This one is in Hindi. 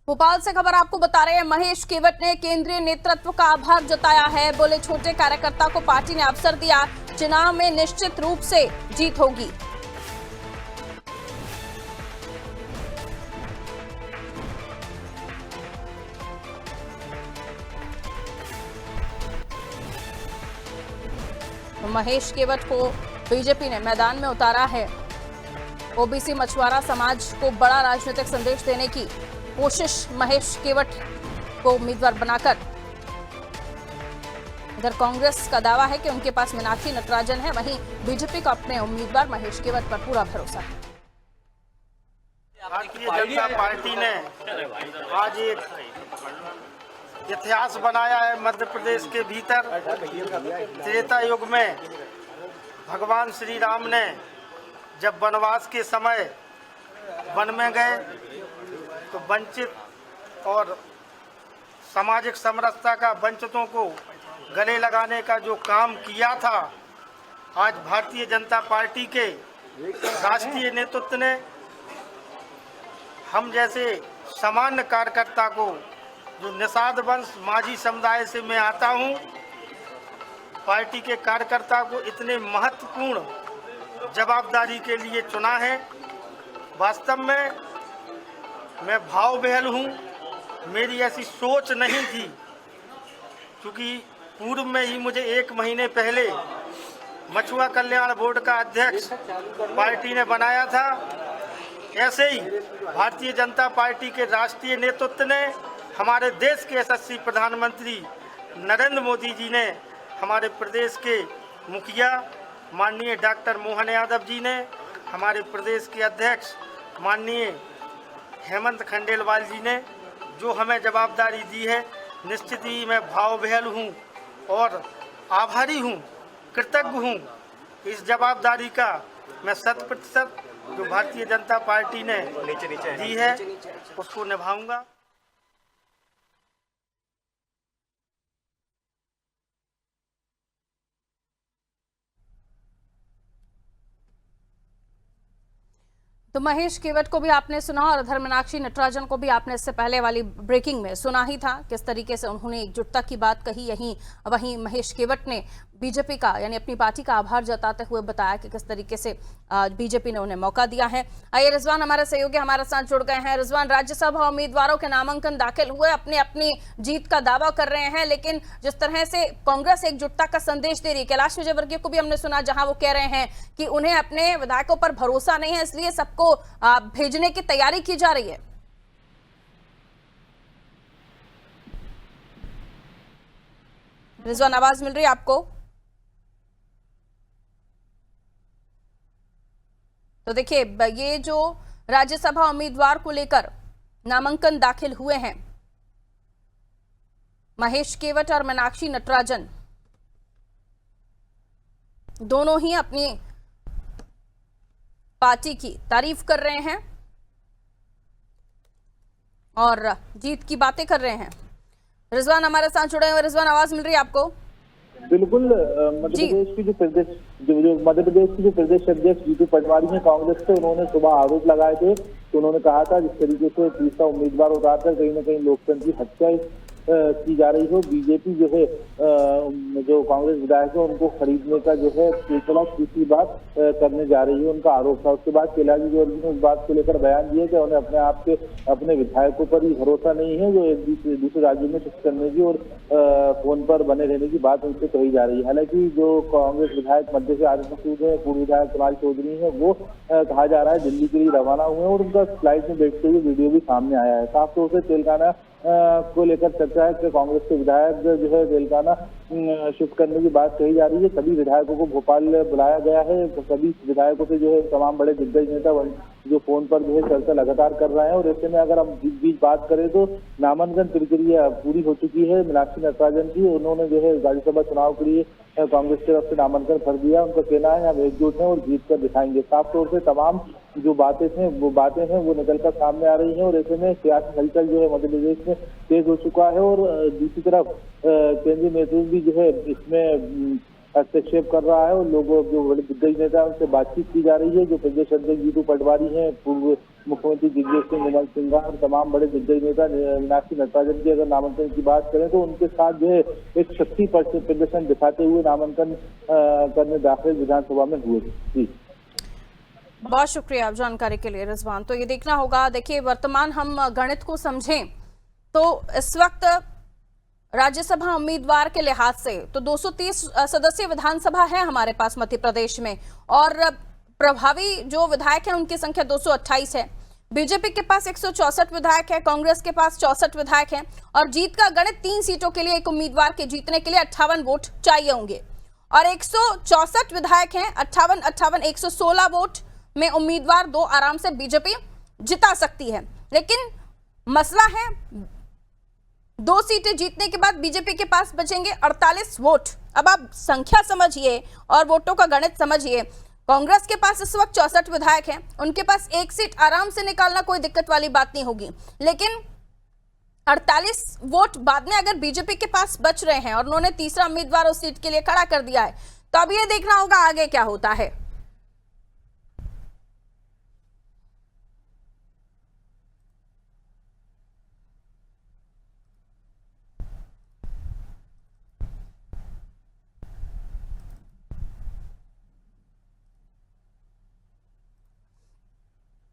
भोपाल से खबर आपको बता रहे हैं। महेश केवट ने केंद्रीय नेतृत्व का आभार जताया है। बोले छोटे कार्यकर्ता को पार्टी ने अवसर दिया, चुनाव में निश्चित रूप से जीत होगी। महेश केवट को बीजेपी ने मैदान में उतारा है। ओबीसी मछुआरा समाज को बड़ा राजनीतिक संदेश देने की कोशिश महेश केवट को उम्मीदवार बनाकर। इधर कांग्रेस का दावा है कि उनके पास मीनाक्षी नटराजन है, वहीं बीजेपी का अपने उम्मीदवार महेश केवट पर पूरा भरोसा है। भारतीय जनता पार्टी ने आज एक इतिहास बनाया है मध्य प्रदेश के भीतर। त्रेता युग में भगवान श्री राम ने जब वनवास के समय वन में गए तो वंचित और सामाजिक समरसता का वंचितों को गले लगाने का जो काम किया था, आज भारतीय जनता पार्टी के राष्ट्रीय नेतृत्व ने हम जैसे सामान्य कार्यकर्ता को, जो निषाद वंश माझी समुदाय से मैं आता हूं, पार्टी के कार्यकर्ता को इतने महत्वपूर्ण जवाबदारी के लिए चुना है। वास्तव में मैं भाव विह्वल हूं। मेरी ऐसी सोच नहीं थी, क्योंकि पूर्व में ही मुझे 1 महीने पहले मछुआ कल्याण बोर्ड का अध्यक्ष पार्टी ने बनाया था। ऐसे ही भारतीय जनता पार्टी के राष्ट्रीय नेतृत्व ने, हमारे देश के यशस्वी प्रधानमंत्री नरेंद्र मोदी जी ने, हमारे प्रदेश के मुखिया माननीय डॉक्टर मोहन यादव जी ने, हमारे प्रदेश के अध्यक्ष माननीय हेमंत खंडेलवाल जी ने जो हमें जवाबदारी दी है, निश्चित ही मैं भाव विह्वल हूँ और आभारी हूँ, कृतज्ञ हूँ। इस जवाबदारी का मैं 100% जो भारतीय जनता पार्टी ने दी है उसको निभाऊंगा। तो महेश केवट को भी आपने सुना और उधर मीनाक्षी नटराजन को भी आपने इससे पहले वाली ब्रेकिंग में सुना ही था, किस तरीके से उन्होंने एकजुटता की बात कही। वहीं महेश केवट ने बीजेपी का यानी अपनी पार्टी का आभार जताते हुए बताया कि किस तरीके से बीजेपी ने उन्हें मौका दिया है। आइए रिजवान हमारे सहयोगी हमारे साथ जुड़ गए हैं। रिजवान, राज्यसभा उम्मीदवारों के नामांकन दाखिल हुए, अपनी अपनी जीत का दावा कर रहे हैं, लेकिन जिस तरह से कांग्रेस एकजुटता का संदेश दे रही है, कैलाश विजयवर्गीय को भी हमने सुना जहां वो कह रहे हैं कि उन्हें अपने विधायकों पर भरोसा नहीं है, इसलिए सबको भेजने की तैयारी की जा रही है। रिजवान, आवाज मिल रही है आपको? तो देखिए, ये जो राज्यसभा उम्मीदवार को लेकर नामांकन दाखिल हुए हैं, महेश केवट और मीनाक्षी नटराजन दोनों ही अपनी पार्टी की तारीफ कर रहे हैं और जीत की बातें कर रहे हैं। रिजवान हमारे साथ जुड़े हुए। रिजवान, आवाज मिल रही है आपको? बिल्कुल। मध्य प्रदेश की जो प्रदेश अध्यक्ष जीतू पटवारी हैं कांग्रेस से, उन्होंने सुबह आरोप लगाए थे तो उन्होंने कहा था जिस तरीके से तीसरा उम्मीदवार उतारकर कहीं ना कहीं लोकतंत्र की हत्या की जा रही हो, बीजेपी जो है जो कांग्रेस विधायक है उनको खरीदने का जो है सिलसिला दूसरी बात करने जा रही है, उनका आरोप था। उसके बाद कैलाश विजयवर्गीय ने उस बात को लेकर बयान दिया कि उन्हें अपने आप के अपने विधायकों पर ही भरोसा नहीं है, जो एक दूसरे राज्यों में शिफ्ट करने की और फोन पर बने रहने की बात उनसे कही जा रही है। हालांकि जो कांग्रेस विधायक मध्य से आरिफ मसूद है, पूर्व विधायक कमाल चौधरी है, वो कहा जा रहा है दिल्ली के लिए रवाना हुए और उनका फ्लाइट में बैठते हुए वीडियो भी सामने आया है। साफ तौर से तेलंगाना को लेकर चर्चा है कि कांग्रेस के विधायक जो है तेलंगाना शिफ्ट करने की बात कही जा रही है। सभी विधायकों को भोपाल बुलाया गया है, तो सभी विधायकों से जो है तमाम बड़े दिग्गज नेता जो फोन पर जो है चर्चा लगातार कर रहे हैं। और ऐसे में अगर हम बीच बात करें तो नामांकन प्रक्रिया पूरी हो चुकी है मीनाक्षी नटराजन की। उन्होंने जो है राज्यसभा चुनाव के लिए कांग्रेस की तरफ से नामांकन भर दिया। उनका कहना है हम एकजुट हैं और जीत कर दिखाएंगे। साफ तौर से तमाम जो बातें हैं वो निकलकर सामने आ रही हैं और ऐसे में सियासी हलचल जो है मध्य प्रदेश में तेज हो चुका है। और दूसरी तरफ केंद्रीय नेतृत्व भी जो है इसमें हस्तक्षेप कर रहा है और लोगों जो बड़े दिग्गज नेता उनसे बातचीत की जा रही है। जो प्रदेश अध्यक्ष जीतू पटवारी हैं, पूर्व मुख्यमंत्री दिग्विजय सिंह, विमल सिंघार और तमाम बड़े दिग्गज नेता मीनाक्षी नटराजन की अगर नामांकन की बात करें तो उनके साथ जो है एक शक्ति प्रदर्शन दिखाते हुए नामांकन करने दाखिल विधानसभा में हुए। जी, बहुत शुक्रिया आप जानकारी के लिए रिजवान। तो ये देखना होगा, देखिए वर्तमान हम गणित को समझें तो इस वक्त राज्यसभा उम्मीदवार के लिहाज से तो 230 सदस्यीय विधानसभा है हमारे पास मध्य प्रदेश में, और प्रभावी जो विधायक हैं उनकी संख्या 228 है। बीजेपी के पास 164 विधायक है, कांग्रेस के पास 64 विधायक हैं, और जीत का गणित 3 सीटों के लिए एक उम्मीदवार के जीतने के लिए 58 वोट चाहिए होंगे, और 164 विधायक हैं, 58 116 वोट में उम्मीदवार 2 आराम से बीजेपी जिता सकती है। लेकिन मसला है 2 सीटें जीतने के बाद बीजेपी के पास बचेंगे 48 वोट। अब आप संख्या समझिए और वोटों का गणित समझिए। कांग्रेस के पास इस वक्त 64 विधायक हैं, उनके पास 1 सीट आराम से निकालना कोई दिक्कत वाली बात नहीं होगी, लेकिन 48 वोट बाद में अगर बीजेपी के पास बच रहे हैं और उन्होंने तीसरा उम्मीदवार उस सीट के लिए खड़ा कर दिया है, तो अब ये देखना होगा आगे क्या होता है।